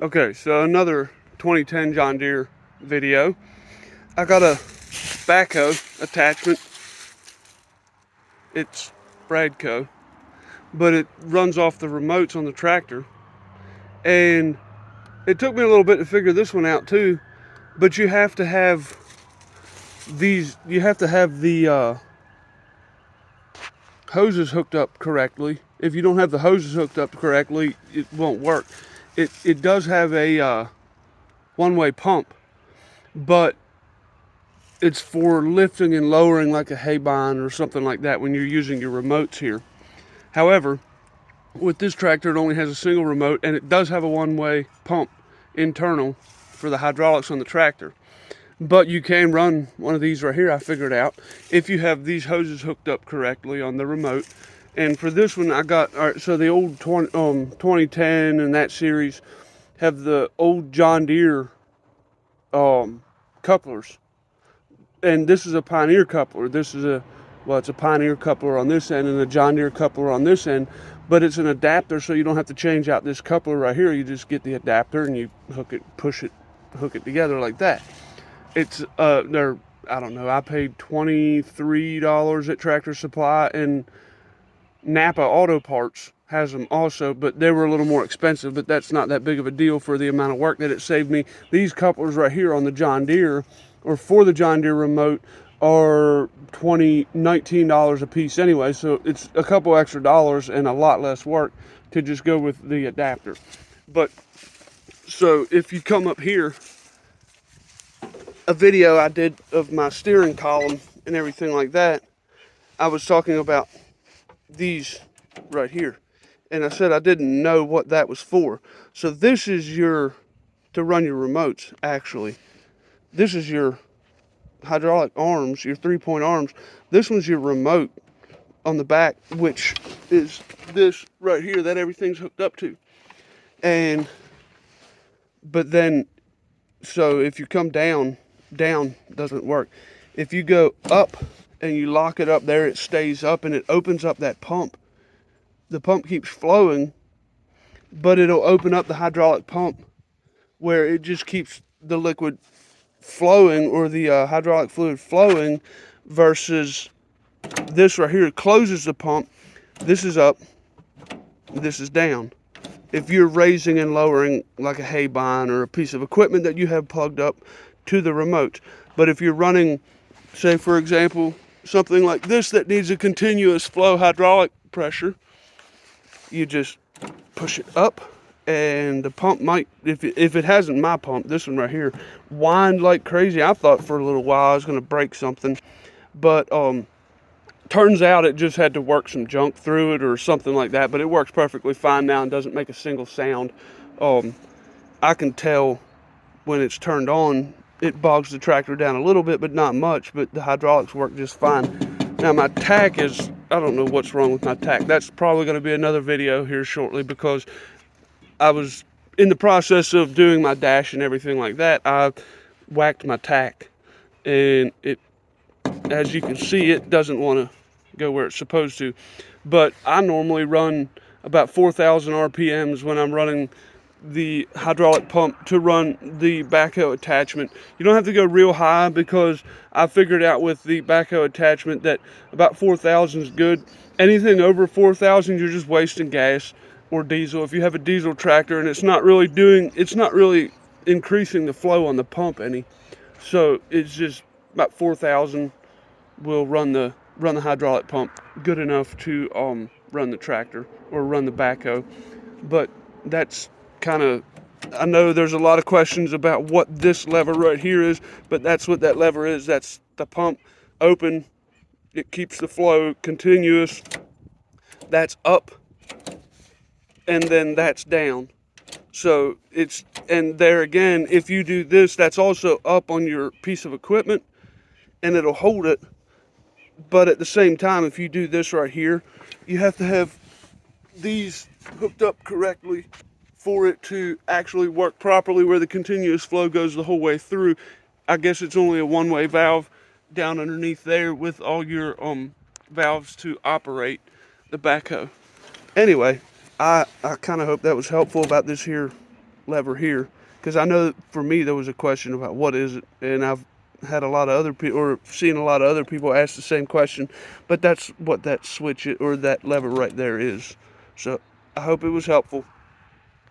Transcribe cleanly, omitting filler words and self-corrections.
Okay, so another 2010 John Deere video. I got a backhoe attachment. It's Bradco, but it runs off the remotes on the tractor. And it took me a little bit to figure this one out too, but you have to have the hoses hooked up correctly. If you don't have the hoses hooked up correctly, it won't work. It does have a one-way pump, but it's for lifting and lowering like a hay bind or something like that when you're using your remotes here. However, with this tractor, it only has a single remote, and it does have a one-way pump internal for the hydraulics on the tractor. But you can run one of these right here, I figured out, if you have these hoses hooked up correctly on the remote. And for this one, I got, all right, so the old 2010 and that series have the old John Deere couplers. And this is a Pioneer coupler. This is it's a Pioneer coupler on this end and a John Deere coupler on this end, but it's an adapter, so you don't have to change out this coupler right here. You just get the adapter and you hook it together like that. It's I don't know, I paid $23 at Tractor Supply, and Napa Auto Parts has them also, but they were a little more expensive, but that's not that big of a deal for the amount of work that it saved me. These couplers right here on the John Deere, or for the John Deere remote, are $19 a piece anyway, so it's a couple extra dollars and a lot less work to just go with the adapter. But so if you come up here, a video I did of my steering column and everything like that, I was talking about these right here, and I said I didn't know what that was for. So this is to run your remotes. Actually, this is your hydraulic arms, your 3-point arms. This one's your remote on the back, which is this right here that everything's hooked up to. But then, so if you come down doesn't work. If you go up and you lock it up there, it stays up and it opens up that pump. The pump keeps flowing, but it'll open up the hydraulic pump where it just keeps the liquid flowing, or the hydraulic fluid flowing, versus this right here closes the pump. This is up, this is down. If you're raising and lowering like a hay bind or a piece of equipment that you have plugged up to the remote. But if you're running, say for example, something like this that needs a continuous flow hydraulic pressure, you just push it up, and the pump might, if it hasn't, my pump, this one right here, whined like crazy. I thought for a little while I was going to break something, but turns out it just had to work some junk through it or something like that. But it works perfectly fine now and doesn't make a single sound. I can tell when it's turned on, it bogs the tractor down a little bit, but not much. But the hydraulics work just fine. Now my tack is, I don't know what's wrong with my tack. That's probably going to be another video here shortly, because I was in the process of doing my dash and everything like that. I whacked my tack, and it, as you can see, it doesn't want to go where it's supposed to. But I normally run about 4,000 RPMs when I'm running the hydraulic pump to run the backhoe attachment. You don't have to go real high, because I figured out with the backhoe attachment that about 4,000 is good. Anything over 4,000, you're just wasting gas or diesel. If you have a diesel tractor and it's not really increasing the flow on the pump any. So it's just about 4,000 will run the hydraulic pump good enough to run the tractor or run the backhoe. But that's kind of, I know there's a lot of questions about what this lever right here is, but that's what that lever is. That's the pump open. It keeps the flow continuous. That's up, and then that's down. So it's, and there again, if you do this, that's also up on your piece of equipment and it'll hold it. But at the same time, if you do this right here, you have to have these hooked up correctly for it to actually work properly, where the continuous flow goes the whole way through. I guess it's only a one-way valve down underneath there with all your valves to operate the backhoe. Anyway, I kind of hope that was helpful about this here lever here, because I know for me there was a question about what is it, and I've had a lot of other people, or seen a lot of other people ask the same question, but that's what that switch or that lever right there is. So I hope it was helpful.